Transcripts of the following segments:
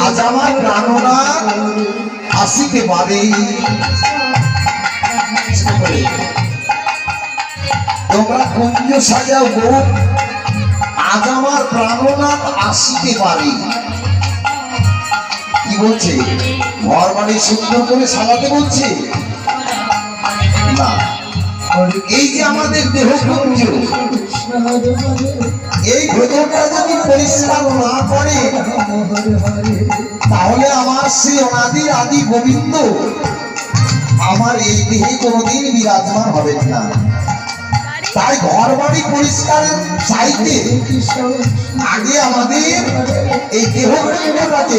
আজ আমার প্রাণনা আসিতে পারে তোমরা কুঞ্জ সাজাও গো আজ আমার প্রাণনাথ আসিতে পারে কি বলছে ঘর বাড়ি সুন্দর করে সাজাতে বলছে না এই যে আমাদের দেহ কুঞ্জ এই ভেতরটা যদি পরিষ্কার না করে তাহলে আমার সেই অনাদি আদি গোবিন্দ আমার এই দেহে কোনোদিন বিরাজমান হবে না তাই ঘর বাড়ি পরিষ্কার চাইতে আগে আমাদের এই দেহ কুঞ্জটাকে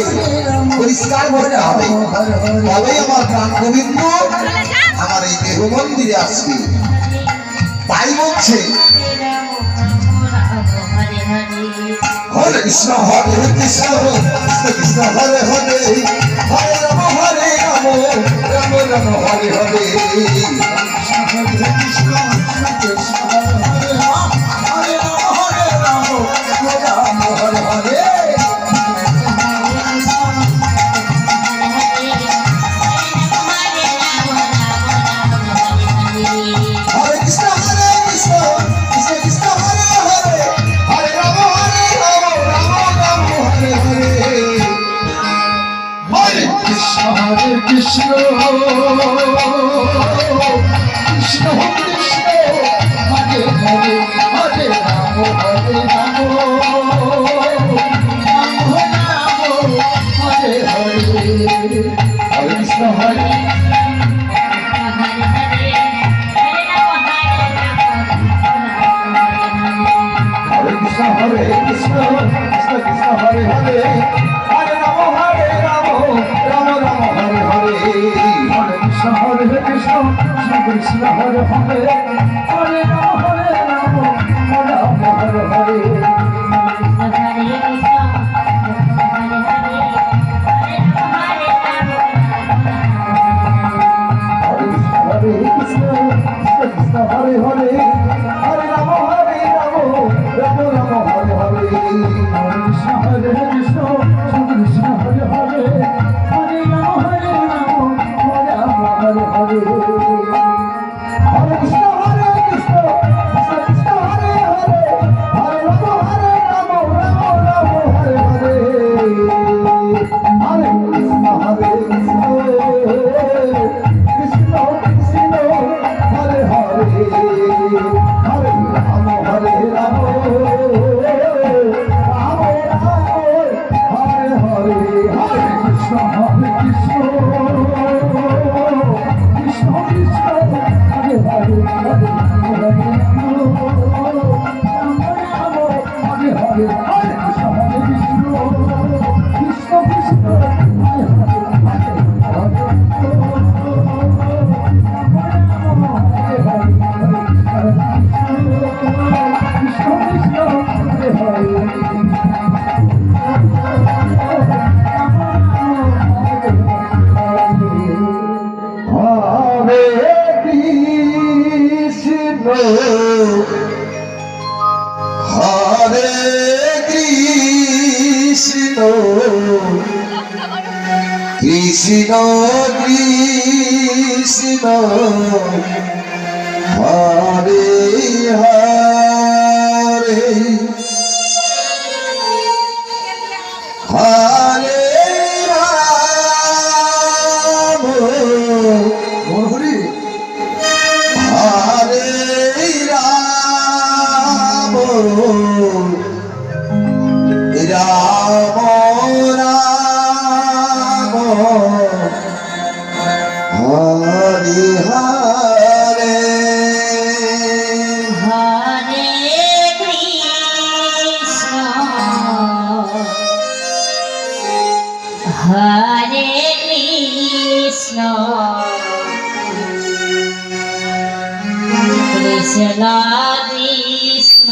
পরিষ্কার করতে হবে তবেই আমার প্রাণ গোবিন্দ আমার এই দেহ মন্দিরে আসবে তাই বলছে হরে Krishna Krishna Krishna Hare Hare Hare Ram Ram Ram Hare Hare Krishna Krishna Hare Hare Hare Ram Ram Hare Hare Krishna Krishna Krishna Hare Hare Hare Ramo Hare Ramo Ramo Ramo Hare Hare Hare Krishna Hare Hare Krishna Hare Krishna Krishna Krishna Hare Hare Hare Ramo Hare Ramo Ramo Ramo Hare Hare Hare Krishna Hare Krishna Krishna Krishna Hare Hare Hare Ramo Hare Ramo Ramo Ramo Hare Hare Krishna Krishna Hare Hare Hare Ram Hare Hare Ram Ram Ram Hare Hare Hare Krishna Krishna Krishna